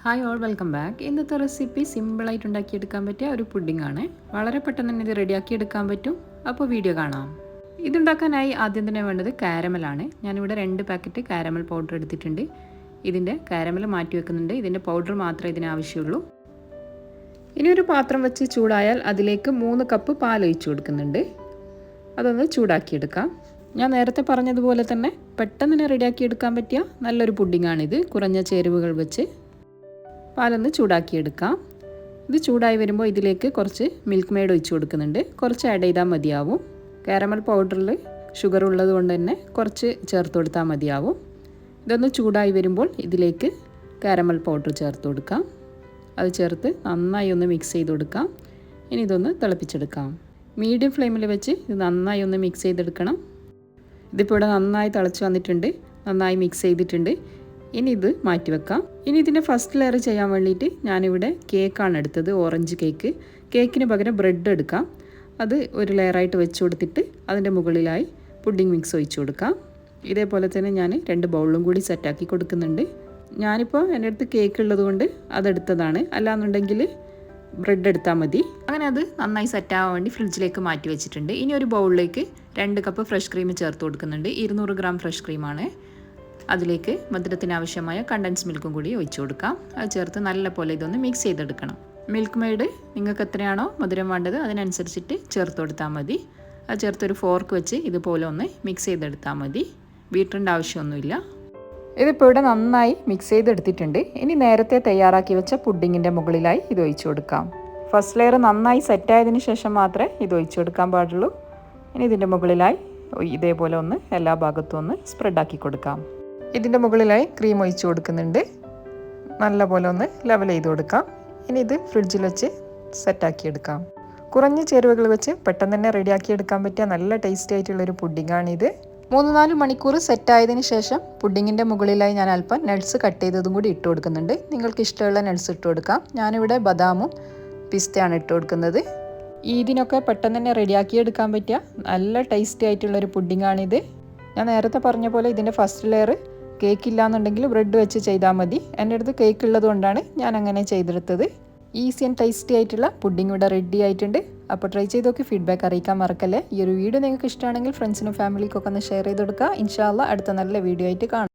Hi all welcome back. ഇന്നത്തെ recipe സിമ്പിളായിട്ട് ഉണ്ടാക്കിയെടുക്കാൻ പറ്റിയ ഒരു പുഡിംഗാണ്. വളരെ പെട്ടെന്ന് തന്നെ ഇത് റെഡിയാക്കി എടുക്കാൻ പറ്റും. അപ്പോൾ വീഡിയോ കാണാം. ഇതുണ്ടാക്കാനായി ആദ്യം തന്നെ വേണ്ടത് കാരമലാണ്. ഞാനിവിടെ 2 പാക്കറ്റ് കാരമൽ പൗഡർ എടുത്തിട്ടുണ്ട്. ഇതിൻ്റെ കാരമൽ മാറ്റി വെക്കുന്നുണ്ട്. ഇതിൻ്റെ പൗഡർ മാത്രമേ ഇതിന് ആവശ്യമുള്ളൂ. ഇനി ഒരു പാത്രം വെച്ച് ചൂടായാൽ അതിലേക്ക് 3 കപ്പ് പാൽ ഒഴിച്ചു കൊടുക്കുന്നുണ്ട്. അതൊന്ന് ചൂടാക്കിയെടുക്കാം. ഞാൻ നേരത്തെ പറഞ്ഞതുപോലെ തന്നെ പെട്ടെന്ന് തന്നെ റെഡിയാക്കി എടുക്കാൻ പറ്റിയ നല്ലൊരു പുഡിംഗാണിത്. കുറഞ്ഞ ചേരുവകൾ വെച്ച് പാലൊന്ന് ചൂടാക്കിയെടുക്കാം. ഇത് ചൂടായി വരുമ്പോൾ ഇതിലേക്ക് കുറച്ച് മിൽക്ക് മെയ്ഡ് ഒഴിച്ചു കൊടുക്കുന്നുണ്ട്. കുറച്ച് ആഡ് ചെയ്താൽ മതിയാവും. കാരമൽ പൗഡറിൽ ഷുഗർ ഉള്ളത് കൊണ്ട് തന്നെ കുറച്ച് ചേർത്ത് കൊടുത്താൽ മതിയാവും. ഇതൊന്ന് ചൂടായി വരുമ്പോൾ ഇതിലേക്ക് കാരമൽ പൗഡർ ചേർത്ത് കൊടുക്കാം. അത് ചേർത്ത് നന്നായി ഒന്ന് മിക്സ് ചെയ്ത് കൊടുക്കാം. ഇനി ഇതൊന്ന് തിളപ്പിച്ചെടുക്കാം. മീഡിയം ഫ്ലെയിമിൽ വെച്ച് ഇത് നന്നായി ഒന്ന് മിക്സ് ചെയ്തെടുക്കണം. ഇതിപ്പോൾ ഇവിടെ നന്നായി തിളച്ച് വന്നിട്ടുണ്ട്. നന്നായി മിക്സ് ചെയ്തിട്ടുണ്ട്. ഇനി ഇത് മാറ്റി വെക്കാം. ഇനി ഇതിൻ്റെ ഫസ്റ്റ് ലെയർ ചെയ്യാൻ വേണ്ടിയിട്ട് ഞാനിവിടെ കേക്കാണ് എടുത്തത്, ഓറഞ്ച് കേക്ക്. കേക്കിന് പകരം ബ്രെഡ് എടുക്കാം. അത് ഒരു ലെയറായിട്ട് വെച്ച് കൊടുത്തിട്ട് അതിൻ്റെ മുകളിലായി പുഡിംഗ് മിക്സ് ഒഴിച്ച് കൊടുക്കാം. ഇതേപോലെ തന്നെ ഞാൻ 2 ബൗളും കൂടി സെറ്റാക്കി കൊടുക്കുന്നുണ്ട്. ഞാനിപ്പോൾ എൻ്റെ അടുത്ത് കേക്ക് ഉള്ളത് കൊണ്ട് അതെടുത്തതാണ്. അല്ലാന്നുണ്ടെങ്കിൽ ബ്രെഡ് എടുത്താൽ മതി. അങ്ങനെ അത് നന്നായി സെറ്റാകാൻ വേണ്ടി ഫ്രിഡ്ജിലേക്ക് മാറ്റി വെച്ചിട്ടുണ്ട്. ഇനി ഒരു ബൗളിലേക്ക് 2 കപ്പ് ഫ്രഷ് ക്രീം ചേർത്ത് കൊടുക്കുന്നുണ്ട്. 200 ഗ്രാം ഫ്രഷ് ക്രീമാണ്. അതിലേക്ക് മധുരത്തിന് ആവശ്യമായ കണ്ടൻസ് മിൽക്കും കൂടി ഒഴിച്ചു കൊടുക്കാം. അത് ചേർത്ത് നല്ലപോലെ ഇതൊന്ന് മിക്സ് ചെയ്തെടുക്കണം. മിൽക്ക് മെയ്ഡ് നിങ്ങൾക്ക് എത്രയാണോ മധുരം വേണ്ടത് അതിനനുസരിച്ചിട്ട് ചേർത്ത് കൊടുത്താൽ മതി. അത് ചേർത്തൊരു ഫോർക്ക് വെച്ച് ഇതുപോലെ ഒന്ന് മിക്സ് ചെയ്തെടുത്താൽ മതി. ബീറ്ററിൻ്റെ ആവശ്യമൊന്നുമില്ല. ഇതിപ്പോൾ ഇവിടെ നന്നായി മിക്സ് ചെയ്തെടുത്തിട്ടുണ്ട്. ഇനി നേരത്തെ തയ്യാറാക്കി വെച്ച പുഡിങ്ങിൻ്റെ മുകളിലായി ഇത് ഒഴിച്ചു കൊടുക്കാം. ഫസ്റ്റ് ലെയർ നന്നായി സെറ്റായതിനു ശേഷം മാത്രമേ ഇത് ഒഴിച്ചു കൊടുക്കാൻ പാടുള്ളൂ. ഇനി ഇതിൻ്റെ മുകളിലായി ഇതേപോലെ ഒന്ന് എല്ലാ ഭാഗത്തും ഒന്ന് സ്പ്രെഡാക്കി കൊടുക്കാം. ഇതിൻ്റെ മുകളിലായി ക്രീം ഒഴിച്ച് കൊടുക്കുന്നുണ്ട്. നല്ലപോലെ ഒന്ന് ലെവൽ ചെയ്ത് കൊടുക്കാം. ഇനി ഇത് ഫ്രിഡ്ജിൽ വെച്ച് സെറ്റാക്കിയെടുക്കാം. കുറഞ്ഞ ചേരുവകൾ വെച്ച് പെട്ടെന്ന് തന്നെ റെഡിയാക്കി എടുക്കാൻ പറ്റിയ നല്ല ടേസ്റ്റി ആയിട്ടുള്ളൊരു പുഡിങ്ങാണിത്. 3-4 മണിക്കൂർ സെറ്റായതിനു ശേഷം പുഡിങ്ങിൻ്റെ മുകളിലായി ഞാൻ അല്പം നട്ട്സ് കട്ട് ചെയ്തതും കൂടി ഇട്ട് കൊടുക്കുന്നുണ്ട്. നിങ്ങൾക്ക് ഇഷ്ടമുള്ള നട്ട്സ് ഇട്ട് കൊടുക്കാം. ഞാനിവിടെ ബദാമും പിസ്തയാണ് ഇട്ട് കൊടുക്കുന്നത്. ഇതിനൊക്കെ പെട്ടെന്ന് തന്നെ റെഡിയാക്കി എടുക്കാൻ പറ്റിയ നല്ല ടേസ്റ്റി ആയിട്ടുള്ളൊരു പുഡിങ്ങാണിത്. ഞാൻ നേരത്തെ പറഞ്ഞ പോലെ ഇതിൻ്റെ ഫസ്റ്റ് ലെയർ കേക്ക് ഇല്ലാന്നുണ്ടെങ്കിൽ ബ്രെഡ് വെച്ച് ചെയ്താൽ മതി. എൻ്റെ അടുത്ത് കേക്ക് ഉള്ളത് കൊണ്ടാണ് ഞാൻ അങ്ങനെ ചെയ്തെടുത്തത്. ഈസി ആൻഡ് ടേസ്റ്റി ആയിട്ടുള്ള പുഡിംഗ് ഇവിടെ റെഡി ആയിട്ടുണ്ട്. അപ്പോൾ ട്രൈ ചെയ്ത് നോക്കി ഫീഡ്ബാക്ക് അറിയിക്കാൻ മറക്കല്ലേ. ഈ ഒരു വീഡിയോ നിങ്ങൾക്ക് ഇഷ്ടമാണെങ്കിൽ ഫ്രണ്ട്സിനും ഫാമിലിക്കൊക്കെ ഒന്ന് ഷെയർ ചെയ്ത് കൊടുക്കുക. ഇൻഷാ അല്ലാഹ് അടുത്ത നല്ല വീഡിയോ ആയിട്ട് കാണാം.